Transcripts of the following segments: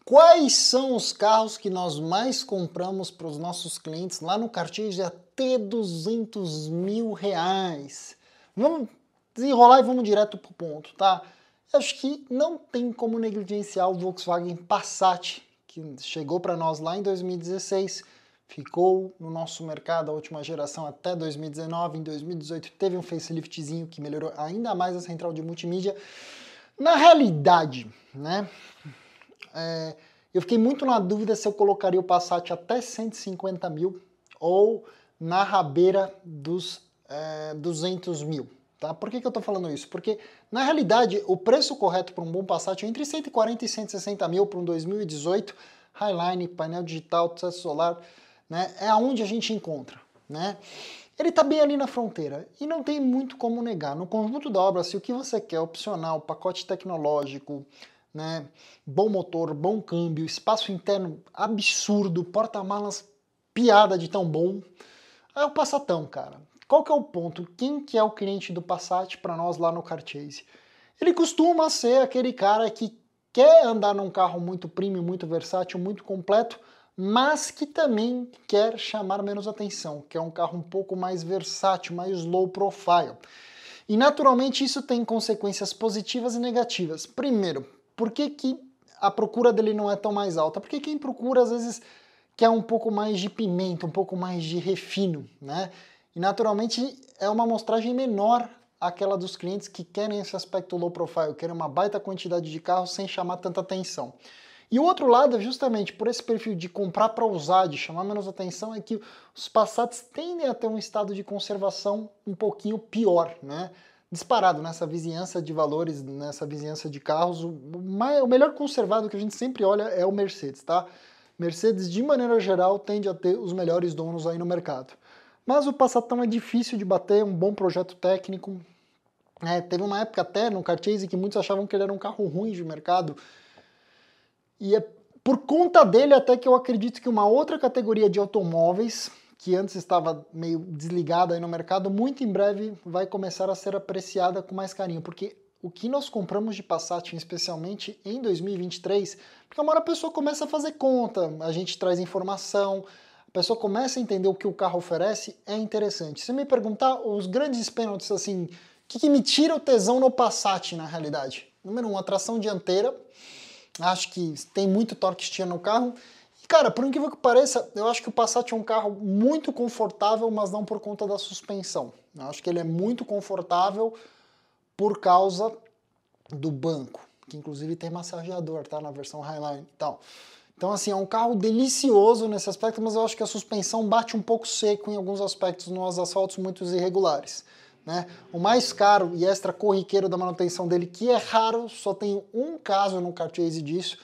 Quais são os carros que nós mais compramos para os nossos clientes lá no Cartier de até 200 mil reais? Vamos desenrolar e vamos direto para o ponto, tá? Eu acho que não tem como negligenciar o Volkswagen Passat, que chegou para nós lá em 2016, ficou no nosso mercado a última geração até 2019, em 2018 teve um faceliftzinho que melhorou ainda mais a central de multimídia. Na realidade, né? Eu fiquei muito na dúvida se eu colocaria o Passat até 150 mil ou na rabeira dos 200 mil. Tá? Por que eu estou falando isso? Porque, na realidade, o preço correto para um bom Passat é entre 140 e 160 mil para um 2018, Highline, painel digital, teto solar, né? É aonde a gente encontra. Né? Ele está bem ali na fronteira e não tem muito como negar. No conjunto da obra, se o que você quer, opcional, pacote tecnológico, né, bom motor, bom câmbio, espaço interno absurdo, porta-malas piada de tão bom, é o Passatão, cara. Qual que é o ponto? Quem que é o cliente do Passat para nós lá no Carchase? Ele costuma ser aquele cara que quer andar num carro muito premium, muito versátil, muito completo, mas que também quer chamar menos atenção, que é um carro um pouco mais versátil, mais low profile. E naturalmente isso tem consequências positivas e negativas. Primeiro, por que a procura dele não é tão mais alta? Porque quem procura às vezes quer um pouco mais de pimenta, um pouco mais de refino, né? E naturalmente é uma amostragem menor aquela dos clientes que querem esse aspecto low profile, querem uma baita quantidade de carros sem chamar tanta atenção. E o outro lado é justamente por esse perfil de comprar para usar, de chamar menos atenção, é que os Passats tendem a ter um estado de conservação um pouquinho pior, né? Disparado nessa vizinhança de valores, nessa vizinhança de carros, o melhor conservado que a gente sempre olha é o Mercedes, tá? Mercedes, de maneira geral, tende a ter os melhores donos aí no mercado. Mas o Passatão é difícil de bater, um bom projeto técnico. Teve uma época até no Carchase que muitos achavam que ele era um carro ruim de mercado, e é por conta dele até que eu acredito que uma outra categoria de automóveis, que antes estava meio desligada aí no mercado, muito em breve vai começar a ser apreciada com mais carinho, porque o que nós compramos de Passat, especialmente em 2023, porque uma hora a pessoa começa a fazer conta, a gente traz informação, a pessoa começa a entender o que o carro oferece, é interessante. Se me perguntar, os grandes pênaltis, assim, o que me tira o tesão no Passat, na realidade? Número 1, a tração dianteira. Acho que tem muito torque steer no carro. E, cara, por incrível que pareça, eu acho que o Passat é um carro muito confortável, mas não por conta da suspensão. Eu acho que ele é muito confortável por causa do banco, que inclusive tem massageador, tá? Na versão Highline e tal. Então, assim, é um carro delicioso nesse aspecto, mas eu acho que a suspensão bate um pouco seco em alguns aspectos nos asfaltos muito irregulares. Né? O mais caro e extra corriqueiro da manutenção dele, que é raro, só tem um caso no Carchase disso,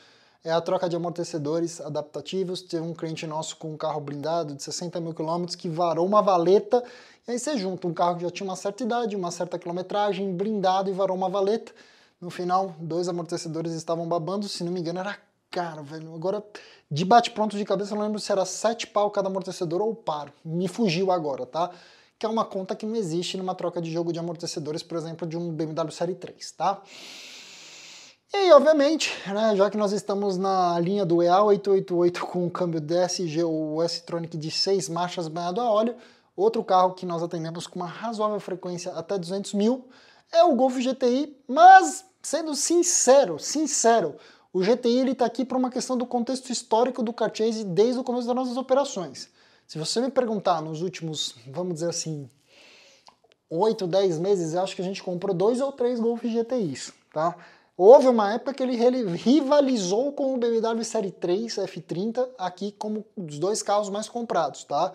é a troca de amortecedores adaptativos. Teve um cliente nosso com um carro blindado de 60 mil quilômetros que varou uma valeta, e aí você junta um carro que já tinha uma certa idade, uma certa quilometragem, blindado e varou uma valeta. No final, 2 amortecedores estavam babando, se não me engano era caro, velho. Agora, de bate-pronto de cabeça, eu não lembro se era 7 pau cada amortecedor ou par. Me fugiu agora, tá? Que é uma conta que não existe numa troca de jogo de amortecedores, por exemplo, de um BMW Série 3, tá? E aí, obviamente, né, já que nós estamos na linha do EA888 com o câmbio DSG ou S-Tronic de 6 marchas banhado a óleo, outro carro que nós atendemos com uma razoável frequência até 200 mil é o Golf GTI, mas, sendo sincero, o GTI ele está aqui por uma questão do contexto histórico do Carchase desde o começo das nossas operações. Se você me perguntar nos últimos, vamos dizer assim, 8, 10 meses, eu acho que a gente comprou 2 ou 3 Golf GTIs, tá? Houve uma época que ele rivalizou com o BMW Série 3 F30 aqui como os 2 carros mais comprados, tá?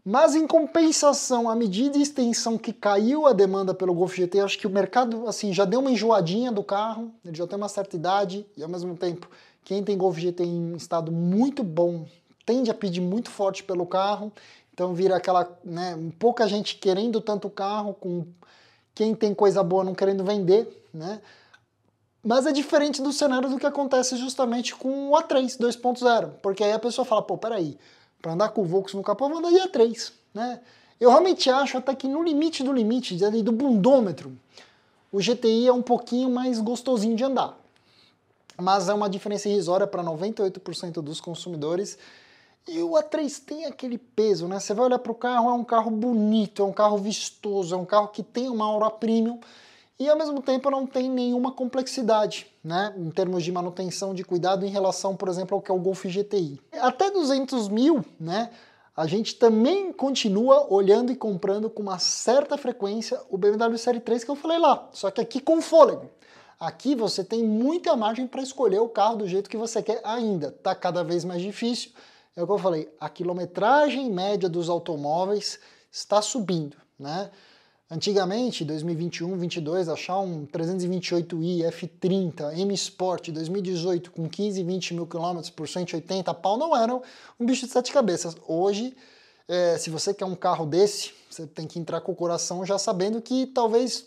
Mas em compensação, à medida e extensão que caiu a demanda pelo Golf GTI, acho que o mercado assim já deu uma enjoadinha do carro, ele já tem uma certa idade e ao mesmo tempo, quem tem Golf GTI em estado muito bom tende a pedir muito forte pelo carro, então vira aquela, né, pouca gente querendo tanto o carro, com quem tem coisa boa não querendo vender, né? Mas é diferente do cenário do que acontece justamente com o A3 2.0, porque aí a pessoa fala, pô, peraí, para andar com o Volks no capô eu vou andar de A3, né? Eu realmente acho até que no limite do limite, do bundômetro, o GTI é um pouquinho mais gostosinho de andar. mas é uma diferença irrisória para 98% dos consumidores. E o A3 tem aquele peso, né? Você vai olhar para o carro, é um carro bonito, é um carro vistoso, é um carro que tem uma aura premium e ao mesmo tempo não tem nenhuma complexidade, né? Em termos de manutenção, de cuidado em relação, por exemplo, ao que é o Golf GTI. Até 200 mil, né? A gente também continua olhando e comprando com uma certa frequência o BMW Série 3 que eu falei lá, só que aqui com fôlego. Aqui você tem muita margem para escolher o carro do jeito que você quer ainda. Tá cada vez mais difícil. É o que eu falei, a quilometragem média dos automóveis está subindo, né? Antigamente, 2021, 2022, achar um 328i F30 M Sport 2018 com 15, 20 mil quilômetros por 180 pau não era um bicho de sete cabeças. Hoje, se você quer um carro desse, você tem que entrar com o coração já sabendo que talvez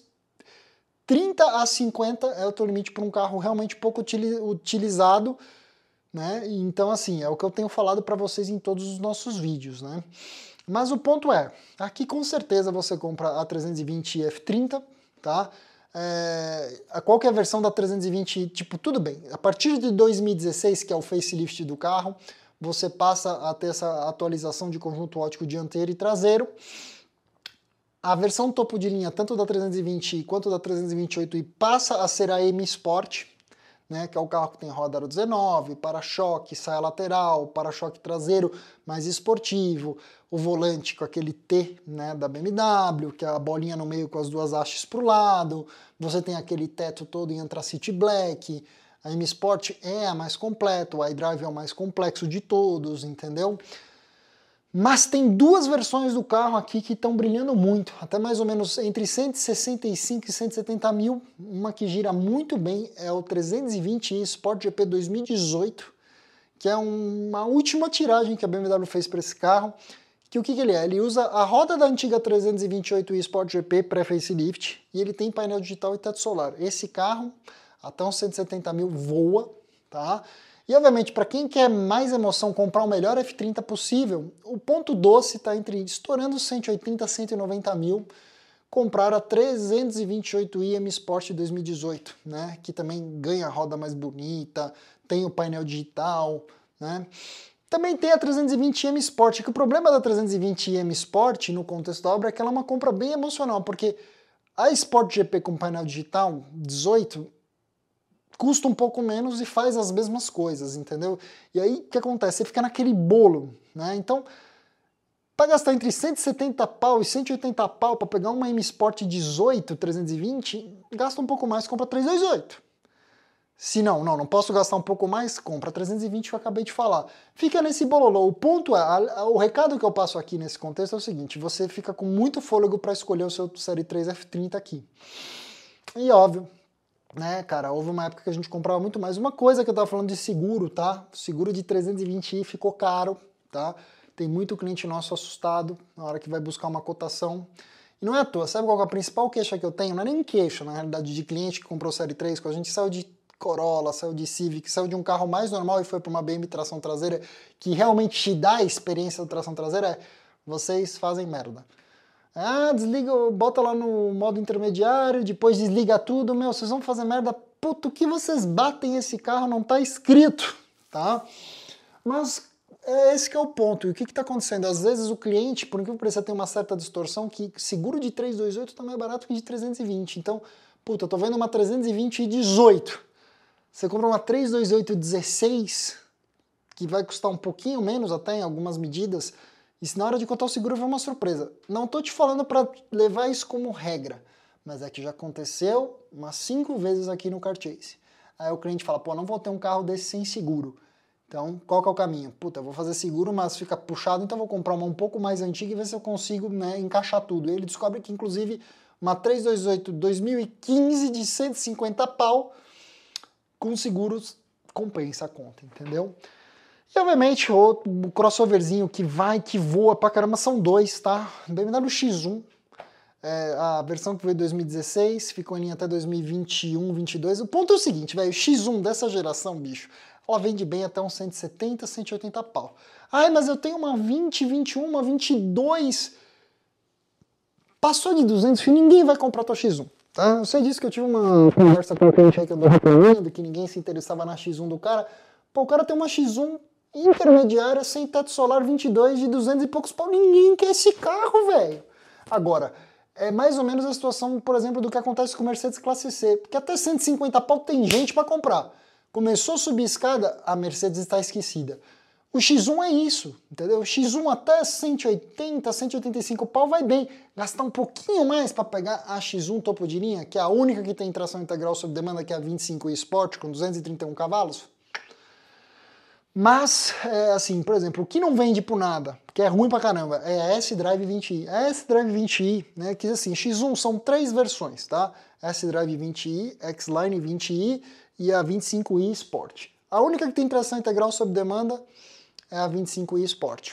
30 a 50 é o teu limite para um carro realmente pouco utilizado, né? Então, assim, é o que eu tenho falado para vocês em todos os nossos vídeos, né? Mas o ponto é, aqui com certeza você compra a 320 F30, tá? Qual que é a versão da 320? Tipo, tudo bem, a partir de 2016, que é o facelift do carro, você passa a ter essa atualização de conjunto óptico dianteiro e traseiro. A versão topo de linha, tanto da 320i quanto da 328i, passa a ser a M Sport, né, que é o carro que tem roda aro 19, para-choque, saia lateral, para-choque traseiro mais esportivo, o volante com aquele T, né, da BMW, que é a bolinha no meio com as duas hastes para o lado, você tem aquele teto todo em Anthracite Black, a M Sport é a mais completa, o iDrive é o mais complexo de todos, entendeu? Mas tem duas versões do carro aqui que estão brilhando muito, até mais ou menos entre 165 e 170 mil. Uma que gira muito bem é o 320i Sport GP 2018, que é uma última tiragem que a BMW fez para esse carro. Que o que ele é? Ele usa a roda da antiga 328i Sport GP pré-facelift e ele tem painel digital e teto solar. Esse carro, até uns 170 mil, voa, tá? E obviamente, para quem quer mais emoção, comprar o melhor F30 possível, o ponto doce está entre estourando 180 a 190 mil, comprar a 328i M Sport 2018, né? Que também ganha a roda mais bonita, tem o painel digital, né? Também tem a 320 M Sport, que o problema da 320 M Sport no contexto da obra é que ela é uma compra bem emocional, porque a Sport GP com painel digital 18 custa um pouco menos e faz as mesmas coisas, entendeu? E aí, o que acontece? Você fica naquele bolo, né? Então, para gastar entre 170 pau e 180 pau para pegar uma M Sport 18 320, gasta um pouco mais, compra 328. Se não posso gastar um pouco mais, compra 320 que eu acabei de falar. Fica nesse bololô. O ponto é, o recado que eu passo aqui nesse contexto é o seguinte, você fica com muito fôlego para escolher o seu Série 3 F30 aqui. E óbvio, né, cara, houve uma época que a gente comprava muito mais. Uma coisa que eu tava falando de seguro, tá? O seguro de 320i ficou caro, tá? Tem muito cliente nosso assustado na hora que vai buscar uma cotação. E não é à toa, sabe qual é a principal queixa que eu tenho? Não é nem queixa, na realidade, de cliente que comprou Série 3, quando a gente saiu de Corolla, saiu de Civic, saiu de um carro mais normal e foi para uma BMW tração traseira, que realmente te dá a experiência da tração traseira, vocês fazem merda. Ah, desliga, bota lá no modo intermediário, depois desliga tudo, meu, vocês vão fazer merda. Puto, o que vocês batem esse carro não tá escrito, tá? Mas esse que é o ponto. E o que tá acontecendo? Às vezes o cliente, por incrível que pareça, tem uma certa distorção que seguro de 328 tá mais barato que de 320. Então, puta, eu tô vendo uma 320 e 18. Você compra uma 328 16, que vai custar um pouquinho menos até em algumas medidas, e se na hora de contar o seguro foi uma surpresa. Não tô te falando para levar isso como regra, mas é que já aconteceu umas 5 vezes aqui no Carchase. Aí o cliente fala, pô, não vou ter um carro desse sem seguro. Então, qual que é o caminho? Puta, eu vou fazer seguro, mas fica puxado, então eu vou comprar uma um pouco mais antiga e ver se eu consigo, né, encaixar tudo. E ele descobre que, inclusive, uma 328 2015 de 150 pau, com seguros, compensa a conta, entendeu? E, obviamente, o crossoverzinho que vai, que voa pra caramba, são dois, tá? BMW X1, a versão que veio em 2016, ficou em linha até 2021, 22. O ponto é o seguinte, velho, o X1 dessa geração, bicho, ela vende bem até uns 170, 180 pau. Ai, mas eu tenho uma 20, 21, uma 22. Passou de 200, ninguém vai comprar tua X1. Tá? Eu sei disso que eu tive uma conversa com um cliente aí que andou reclamando, que ninguém se interessava na X1 do cara. Pô, o cara tem uma X1 intermediária sem teto solar 22 de 200 e poucos pau. Ninguém quer esse carro, velho. Agora, é mais ou menos a situação, por exemplo, do que acontece com o Mercedes Classe C. Porque até 150 pau tem gente para comprar. Começou a subir escada, a Mercedes está esquecida. O X1 é isso, entendeu? O X1 até 180, 185 pau vai bem. Gastar um pouquinho mais para pegar a X1 topo de linha, que é a única que tem tração integral sob demanda, que é a 25i Sport, com 231 cavalos. Mas, assim, por exemplo, o que não vende por nada, que é ruim pra caramba, é a S-Drive 20i. A S-Drive 20i, né, que assim, X1 são 3 versões, tá? S-Drive 20i, X-Line 20i e a 25i Sport. A única que tem tração integral sob demanda é a 25i Sport.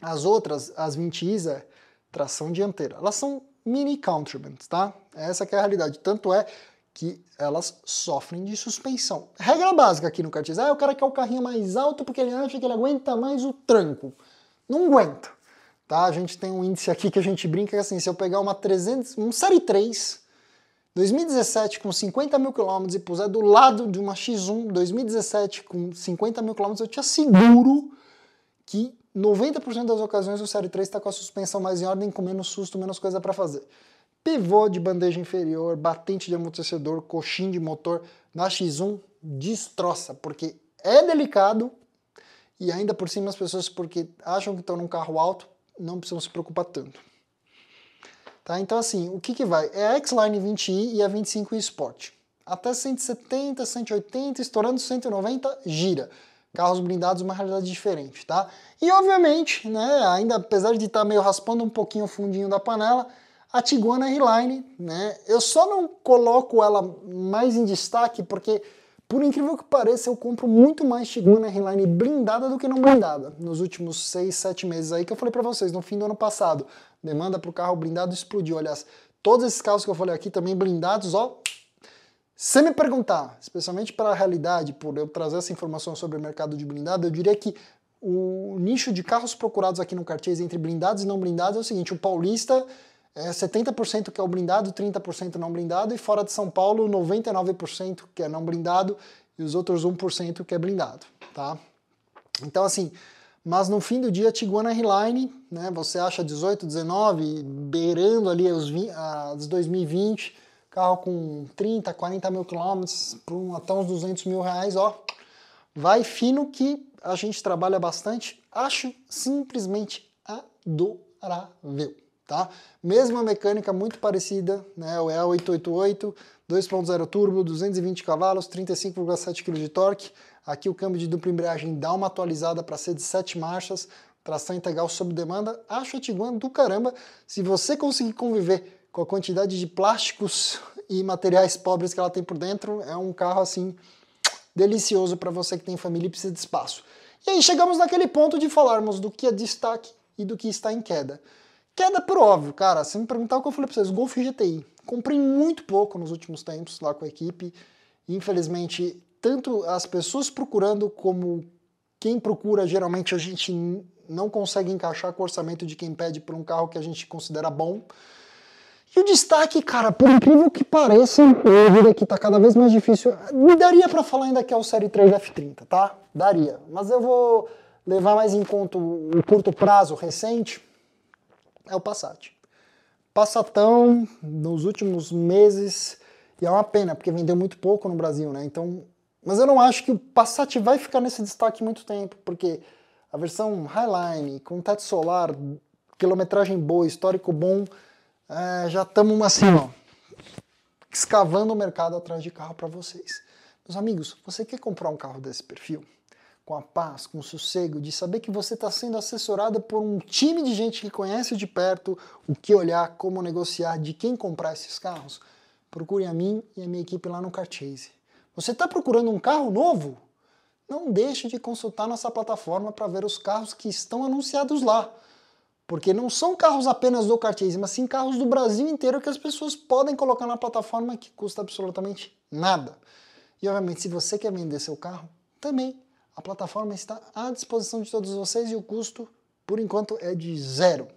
As outras, as 20is, é tração dianteira. Elas são mini Countryman, tá? Essa que é a realidade. Tanto é que elas sofrem de suspensão. Regra básica aqui no Cartier. O cara quer o carrinho mais alto porque ele acha que ele aguenta mais o tranco. Não aguenta. Tá? A gente tem um índice aqui que a gente brinca que assim, se eu pegar um Série 3, 2017 com 50 mil quilômetros e puser do lado de uma X1 2017 com 50 mil quilômetros, eu te asseguro que 90% das ocasiões o Série 3 está com a suspensão mais em ordem, com menos susto, menos coisa para fazer. Pivô de bandeja inferior, batente de amortecedor, coxim de motor, na X1 destroça, porque é delicado e ainda por cima as pessoas, porque acham que estão num carro alto, não precisam se preocupar tanto. Tá? Então assim, o que vai? É a X-Line 20i e a 25i Sport. Até 170, 180, estourando 190, gira. Carros blindados, uma realidade diferente, tá? E obviamente, né, ainda apesar de estar meio raspando um pouquinho o fundinho da panela, a Tiguan R-Line, né? Eu só não coloco ela mais em destaque porque, por incrível que pareça, eu compro muito mais Tiguan R-Line blindada do que não blindada. Nos últimos 6, 7 meses aí que eu falei pra vocês, no fim do ano passado, demanda pro carro blindado explodiu. Aliás, todos esses carros que eu falei aqui também blindados, ó. Se me perguntar, especialmente para a realidade, por eu trazer essa informação sobre o mercado de blindado, eu diria que o nicho de carros procurados aqui no Cartier entre blindados e não blindados é o seguinte, o paulista é 70% que é o blindado, 30% não blindado, e fora de São Paulo, 99% que é não blindado e os outros 1% que é blindado, tá? Então, assim, mas no fim do dia, a Tiguan R-Line, né, você acha 18, 19, beirando ali as 2020, carro com 30, 40 mil quilômetros, até uns 200 mil reais, ó, vai fino que a gente trabalha bastante, acho simplesmente adorável. Tá? Mesma mecânica muito parecida, né? O EA888, 2.0 turbo, 220 cavalos, 35,7 kg de torque. Aqui o câmbio de dupla embreagem dá uma atualizada para ser de 7 marchas, tração integral sob demanda. Acho a Tiguan do caramba. Se você conseguir conviver com a quantidade de plásticos e materiais pobres que ela tem por dentro, é um carro assim delicioso para você que tem família e precisa de espaço. E aí chegamos naquele ponto de falarmos do que é destaque e do que está em queda. Queda por óbvio, cara, se me perguntar o que eu falei pra vocês, Golf GTI. Comprei muito pouco nos últimos tempos lá com a equipe. Infelizmente, tanto as pessoas procurando como quem procura, geralmente a gente não consegue encaixar com o orçamento de quem pede por um carro que a gente considera bom. E o destaque, cara, por incrível que pareça, a vida aqui tá cada vez mais difícil. Daria pra falar ainda que é o Série 3 F30, tá? Daria. Mas eu vou levar mais em conta o curto prazo recente. É o Passat. Passatão, nos últimos meses, e é uma pena, porque vendeu muito pouco no Brasil, né? Então, mas eu não acho que o Passat vai ficar nesse destaque muito tempo, porque a versão Highline, com teto solar, quilometragem boa, histórico bom, já estamos assim, ó, escavando o mercado atrás de carro para vocês. Meus amigos, você quer comprar um carro desse perfil? Com a paz, com o sossego, de saber que você está sendo assessorado por um time de gente que conhece de perto o que olhar, como negociar, de quem comprar esses carros, procure a mim e a minha equipe lá no Carchase. Você está procurando um carro novo? Não deixe de consultar nossa plataforma para ver os carros que estão anunciados lá. Porque não são carros apenas do Carchase, mas sim carros do Brasil inteiro que as pessoas podem colocar na plataforma que custa absolutamente nada. E obviamente, se você quer vender seu carro, também a plataforma está à disposição de todos vocês e o custo, por enquanto, é de 0.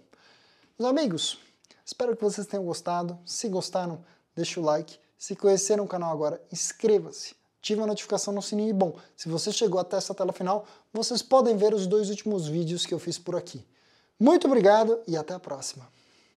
Meus amigos, espero que vocês tenham gostado. Se gostaram, deixa o like. Se conheceram o canal agora, inscreva-se. Ative a notificação no sininho e bom, se você chegou até essa tela final, vocês podem ver os 2 últimos vídeos que eu fiz por aqui. Muito obrigado e até a próxima.